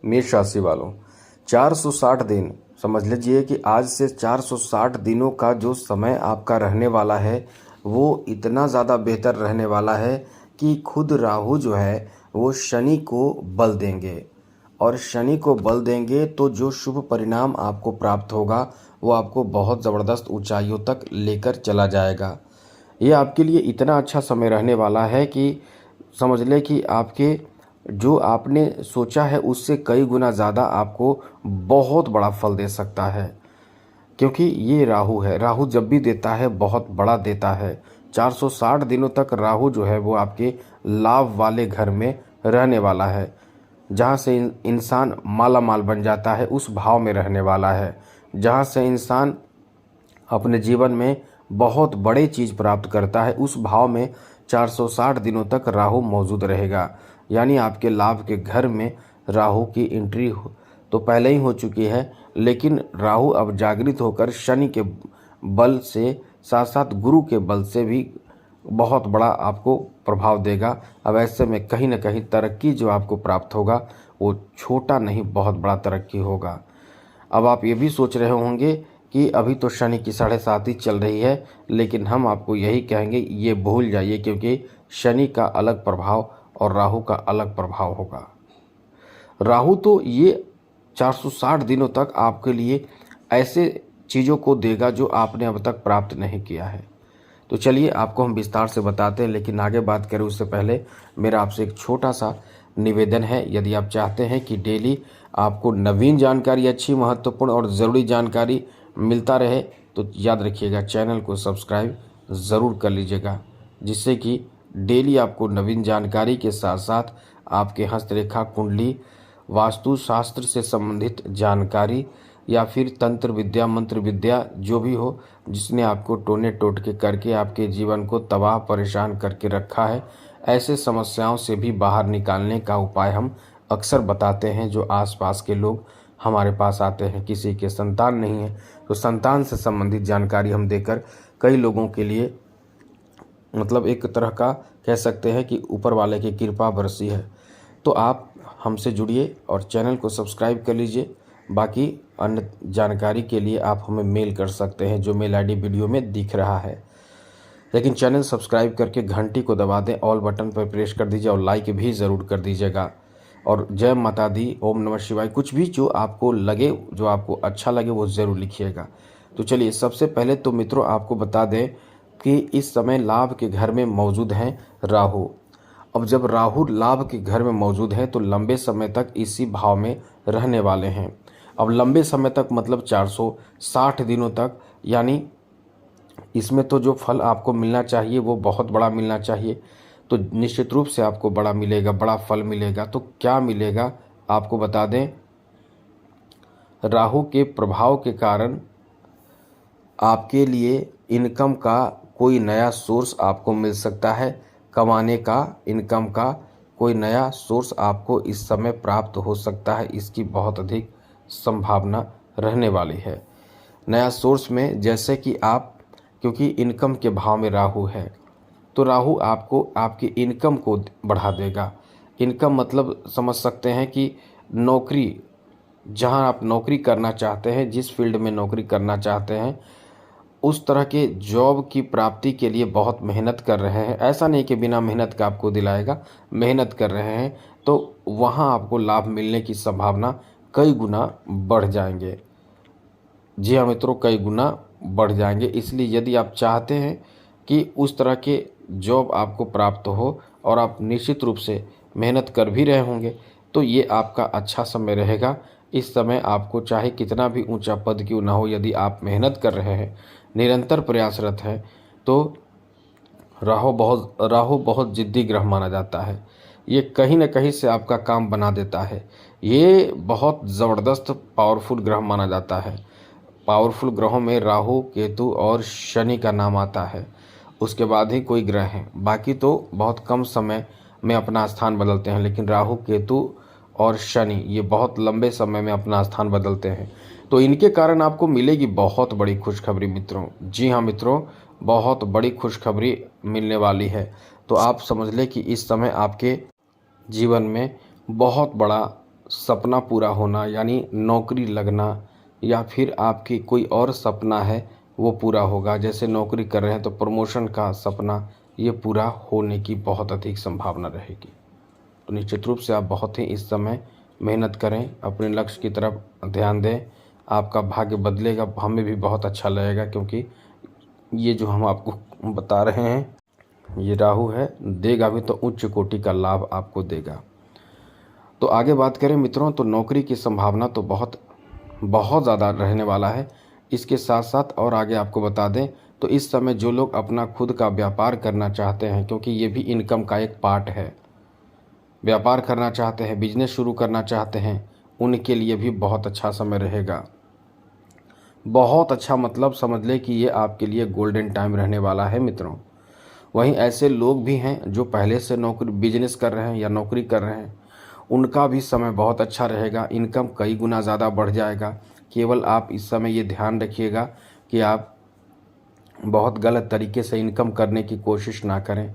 मेष राशि वालों, 460 दिन समझ लीजिए कि आज से 460 दिनों का जो समय आपका रहने वाला है वो इतना ज़्यादा बेहतर रहने वाला है कि खुद राहु जो है वो शनि को बल देंगे, और शनि को बल देंगे तो जो शुभ परिणाम आपको प्राप्त होगा वो आपको बहुत ज़बरदस्त ऊंचाइयों तक लेकर चला जाएगा। ये आपके लिए इतना अच्छा समय रहने वाला है कि समझ लें कि आपके जो आपने सोचा है उससे कई गुना ज़्यादा आपको बहुत बड़ा फल दे सकता है, क्योंकि ये राहु है। राहु जब भी देता है बहुत बड़ा देता है। 460 दिनों तक राहु जो है वो आपके लाभ वाले घर में रहने वाला है, जहाँ से इंसान माला माल बन जाता है उस भाव में रहने वाला है, जहाँ से इंसान अपने जीवन में बहुत बड़े चीज़ प्राप्त करता है उस भाव में 460 दिनों तक राहु मौजूद रहेगा। यानी आपके लाभ के घर में राहु की एंट्री तो पहले ही हो चुकी है, लेकिन राहु अब जागृत होकर शनि के बल से साथ साथ गुरु के बल से भी बहुत बड़ा आपको प्रभाव देगा। अब ऐसे में कहीं ना कहीं तरक्की जो आपको प्राप्त होगा वो छोटा नहीं बहुत बड़ा तरक्की होगा। अब आप ये भी सोच रहे होंगे कि अभी तो शनि की 7.5 चल रही है, लेकिन हम आपको यही कहेंगे ये भूल जाइए, क्योंकि शनि का अलग प्रभाव और राहु का अलग प्रभाव होगा। राहु तो ये 460 दिनों तक आपके लिए ऐसे चीज़ों को देगा जो आपने अब तक प्राप्त नहीं किया है। तो चलिए आपको हम विस्तार से बताते हैं, लेकिन आगे बात करें उससे पहले मेरा आपसे एक छोटा सा निवेदन है। यदि आप चाहते हैं कि डेली आपको नवीन जानकारी, अच्छी, महत्वपूर्ण और ज़रूरी जानकारी मिलता रहे तो याद रखिएगा चैनल को सब्सक्राइब ज़रूर कर लीजिएगा, जिससे कि डेली आपको नवीन जानकारी के साथ साथ आपके हस्तरेखा कुंडली, वास्तु शास्त्र से संबंधित जानकारी या फिर तंत्र विद्या, मंत्र विद्या जो भी हो जिसने आपको टोने टोटके करके आपके जीवन को तबाह परेशान करके रखा है, ऐसे समस्याओं से भी बाहर निकालने का उपाय हम अक्सर बताते हैं। जो आसपास के लोग हमारे पास आते हैं, किसी के संतान नहीं है तो संतान से संबंधित जानकारी हम देकर कई लोगों के लिए मतलब एक तरह का कह सकते हैं कि ऊपर वाले की कृपा बरसी है। तो आप हमसे जुड़िए और चैनल को सब्सक्राइब कर लीजिए। बाकी अन्य जानकारी के लिए आप हमें मेल कर सकते हैं, जो मेल आईडी वीडियो में दिख रहा है। लेकिन चैनल सब्सक्राइब करके घंटी को दबा दें, ऑल बटन पर प्रेस कर दीजिए और लाइक भी ज़रूर कर दीजिएगा। और जय माता दी, ओम नमः शिवाय, कुछ भी जो आपको लगे, जो आपको अच्छा लगे वो ज़रूर लिखिएगा। तो चलिए सबसे पहले तो मित्रों आपको बता दें कि इस समय लाभ के घर में मौजूद हैं राहु। अब जब राहु लाभ के घर में मौजूद है तो लंबे समय तक इसी भाव में रहने वाले हैं। अब लंबे समय तक मतलब 460 दिनों तक, यानी इसमें तो जो फल आपको मिलना चाहिए वो बहुत बड़ा मिलना चाहिए। तो निश्चित रूप से आपको बड़ा मिलेगा, बड़ा फल मिलेगा। तो क्या मिलेगा आपको बता दें, राहु के प्रभाव के कारण आपके लिए इनकम का कोई नया सोर्स आपको मिल सकता है। कमाने का, इनकम का कोई नया सोर्स आपको इस समय प्राप्त हो सकता है। इसकी बहुत अधिक संभावना रहने वाली है। नया सोर्स में जैसे कि आप, क्योंकि इनकम के भाव में राहु है तो राहु आपको आपकी इनकम को बढ़ा देगा। इनकम मतलब समझ सकते हैं कि नौकरी, जहां आप नौकरी करना चाहते हैं, जिस फील्ड में नौकरी करना चाहते हैं, उस तरह के जॉब की प्राप्ति के लिए बहुत मेहनत कर रहे हैं। ऐसा नहीं कि बिना मेहनत का आपको दिलाएगा, मेहनत कर रहे हैं तो वहां आपको लाभ मिलने की संभावना कई गुना बढ़ जाएंगे। जी हाँ मित्रों, कई गुना बढ़ जाएंगे। इसलिए यदि आप चाहते हैं कि उस तरह के जॉब आपको प्राप्त हो और आप निश्चित रूप से मेहनत कर भी रहे होंगे तो ये आपका अच्छा समय रहेगा। इस समय आपको चाहे कितना भी ऊंचा पद क्यों ना हो, यदि आप मेहनत कर रहे हैं, निरंतर प्रयासरत हैं, तो राहु बहुत जिद्दी ग्रह माना जाता है। ये कहीं न कहीं से आपका काम बना देता है। ये बहुत ज़बरदस्त पावरफुल ग्रह माना जाता है। पावरफुल ग्रहों में राहु, केतु और शनि का नाम आता है, उसके बाद ही कोई ग्रह हैं। बाकी तो बहुत कम समय में अपना स्थान बदलते हैं, लेकिन राहु, केतु और शनि ये बहुत लंबे समय में अपना स्थान बदलते हैं। तो इनके कारण आपको मिलेगी बहुत बड़ी खुशखबरी मित्रों। जी हाँ मित्रों, बहुत बड़ी खुशखबरी मिलने वाली है। तो आप समझ लें कि इस समय आपके जीवन में बहुत बड़ा सपना पूरा होना यानी नौकरी लगना, या फिर आपकी कोई और सपना है वो पूरा होगा। जैसे नौकरी कर रहे हैं तो प्रमोशन का सपना ये पूरा होने की बहुत अधिक संभावना रहेगी। तो निश्चित रूप से आप बहुत ही इस समय मेहनत करें, अपने लक्ष्य की तरफ ध्यान दें, आपका भाग्य बदलेगा। हमें भी बहुत अच्छा लगेगा, क्योंकि ये जो हम आपको बता रहे हैं ये राहु है, देगा भी तो उच्च कोटि का लाभ आपको देगा। तो आगे बात करें मित्रों, तो नौकरी की संभावना तो बहुत बहुत ज़्यादा रहने वाला है। इसके साथ साथ और आगे आपको बता दें तो इस समय जो लोग अपना खुद का व्यापार करना चाहते हैं, क्योंकि ये भी इनकम का एक पार्ट है, व्यापार करना चाहते हैं, बिजनेस शुरू करना चाहते हैं, उनके लिए भी बहुत अच्छा समय रहेगा। बहुत अच्छा, मतलब समझ लें कि ये आपके लिए गोल्डन टाइम रहने वाला है मित्रों। वहीं ऐसे लोग भी हैं जो पहले से नौकरी बिजनेस कर रहे हैं या नौकरी कर रहे हैं, उनका भी समय बहुत अच्छा रहेगा, इनकम कई गुना ज़्यादा बढ़ जाएगा। केवल आप इस समय ये ध्यान रखिएगा कि आप बहुत गलत तरीके से इनकम करने की कोशिश ना करें।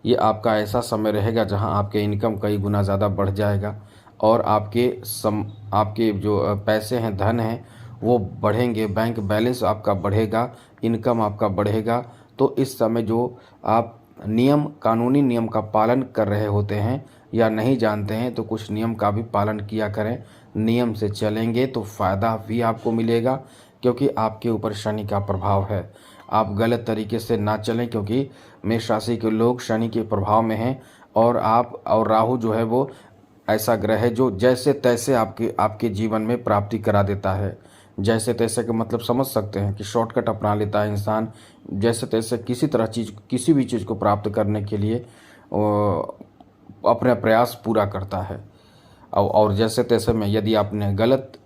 ये आपका ऐसा समय रहेगा जहां आपके इनकम कई गुना ज़्यादा बढ़ जाएगा और आपके जो पैसे हैं, धन हैं, वो बढ़ेंगे, बैंक बैलेंस आपका बढ़ेगा, इनकम आपका बढ़ेगा। तो इस समय जो आप कानूनी नियम का पालन कर रहे होते हैं या नहीं जानते हैं, तो कुछ नियम का भी पालन किया करें। नियम से चलेंगे तो फ़ायदा भी आपको मिलेगा, क्योंकि आपके ऊपर शनि का प्रभाव है। आप गलत तरीके से ना चलें, क्योंकि मेष राशि के लोग शनि के प्रभाव में हैं और राहु जो है वो ऐसा ग्रह है जो जैसे तैसे आपके जीवन में प्राप्ति करा देता है। जैसे तैसे का मतलब समझ सकते हैं कि शॉर्टकट अपना लेता है इंसान, जैसे तैसे किसी भी चीज़ को प्राप्त करने के लिए अपना प्रयास पूरा करता है। और जैसे तैसे में यदि आपने गलत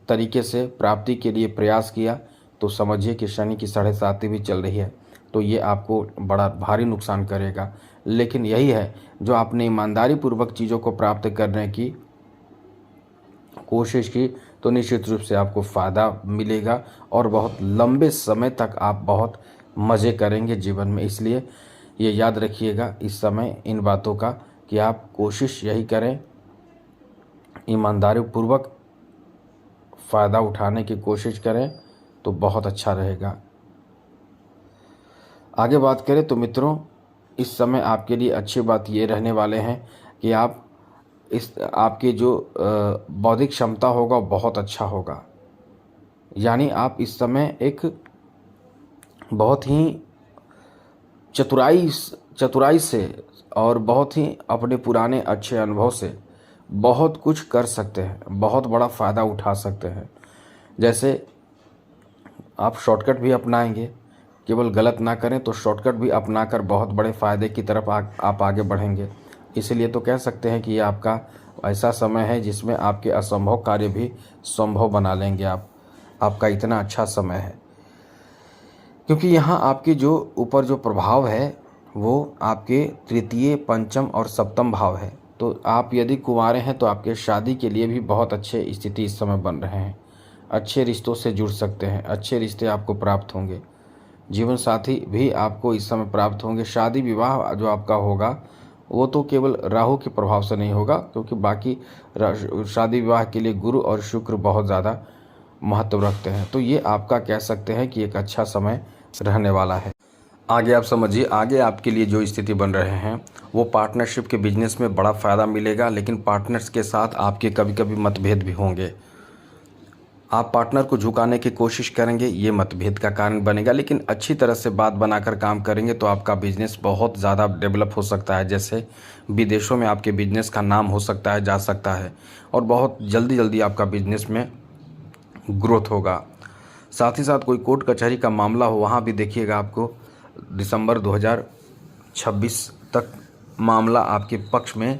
तरीके से प्राप्ति के लिए प्रयास किया तो समझिए कि शनि की 7.5 भी चल रही है, तो ये आपको बड़ा भारी नुकसान करेगा। लेकिन यही है, जो आपने ईमानदारी पूर्वक चीज़ों को प्राप्त करने की कोशिश की तो निश्चित रूप से आपको फ़ायदा मिलेगा और बहुत लंबे समय तक आप बहुत मज़े करेंगे जीवन में। इसलिए ये याद रखिएगा इस समय इन बातों का कि आप कोशिश यही करें, ईमानदारी पूर्वक फ़ायदा उठाने की कोशिश करें तो बहुत अच्छा रहेगा। आगे बात करें तो मित्रों, इस समय आपके लिए अच्छी बात ये रहने वाले हैं कि आपकी जो बौद्धिक क्षमता होगा बहुत अच्छा होगा। यानी आप इस समय एक बहुत ही चतुराई से और बहुत ही अपने पुराने अच्छे अनुभव से बहुत कुछ कर सकते हैं, बहुत बड़ा फ़ायदा उठा सकते हैं। जैसे आप शॉर्टकट भी अपनाएंगे, केवल गलत ना करें तो शॉर्टकट भी अपनाकर बहुत बड़े फ़ायदे की तरफ आप आगे बढ़ेंगे। इसलिए तो कह सकते हैं कि ये आपका ऐसा समय है जिसमें आपके असंभव कार्य भी संभव बना लेंगे आपका इतना अच्छा समय है, क्योंकि यहाँ आपके जो ऊपर जो प्रभाव है वो आपके तृतीय, पंचम और सप्तम भाव है। तो आप यदि कुंवारे हैं तो आपके शादी के लिए भी बहुत अच्छे स्थिति इस समय बन रहे हैं, अच्छे रिश्तों से जुड़ सकते हैं, अच्छे रिश्ते आपको प्राप्त होंगे, जीवन साथी भी आपको इस समय प्राप्त होंगे। शादी विवाह जो आपका होगा वो तो केवल राहु के प्रभाव से नहीं होगा, क्योंकि बाकी शादी विवाह के लिए गुरु और शुक्र बहुत ज़्यादा महत्व रखते हैं। तो ये आपका कह सकते हैं कि एक अच्छा समय रहने वाला है। आगे आप समझिए, आगे आपके लिए जो स्थिति बन रहे हैं वो पार्टनरशिप के बिजनेस में बड़ा फ़ायदा मिलेगा, लेकिन पार्टनर्स के साथ आपके कभी कभी मतभेद भी होंगे। आप पार्टनर को झुकाने की कोशिश करेंगे, ये मतभेद का कारण बनेगा, लेकिन अच्छी तरह से बात बनाकर काम करेंगे तो आपका बिजनेस बहुत ज़्यादा डेवलप हो सकता है। जैसे विदेशों में आपके बिजनेस का नाम हो सकता है, जा सकता है, और बहुत जल्दी आपका बिजनेस में ग्रोथ होगा। साथ ही साथ कोई कोर्ट कचहरी का मामला हो, वहाँ भी देखिएगा आपको दिसंबर 2026 तक मामला आपके पक्ष में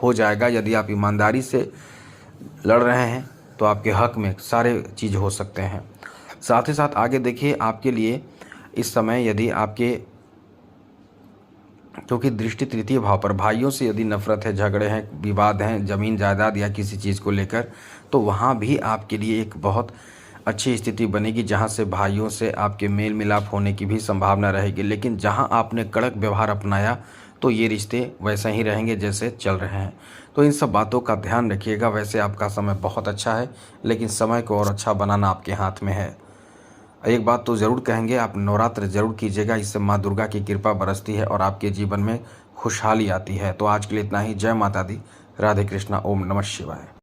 हो जाएगा। यदि आप ईमानदारी से लड़ रहे हैं तो आपके हक में सारे चीज़ हो सकते हैं। साथ ही साथ आगे देखिए आपके लिए इस समय यदि आपके, क्योंकि दृष्टि तृतीय भाव पर, भाइयों से यदि नफरत है, झगड़े हैं, विवाद हैं, ज़मीन जायदाद या किसी चीज़ को लेकर, तो वहाँ भी आपके लिए एक बहुत अच्छी स्थिति बनेगी, जहाँ से भाइयों से आपके मेल मिलाप होने की भी संभावना रहेगी। लेकिन जहाँ आपने कड़क व्यवहार अपनाया तो ये रिश्ते वैसे ही रहेंगे जैसे चल रहे हैं। तो इन सब बातों का ध्यान रखिएगा। वैसे आपका समय बहुत अच्छा है, लेकिन समय को और अच्छा बनाना आपके हाथ में है। एक बात तो ज़रूर कहेंगे, आप नवरात्र ज़रूर कीजिएगा, इससे माँ दुर्गा की कृपा बरसती है और आपके जीवन में खुशहाली आती है। तो आज के लिए इतना ही। जय माता दी। राधे कृष्णा। ओम नमः शिवाय।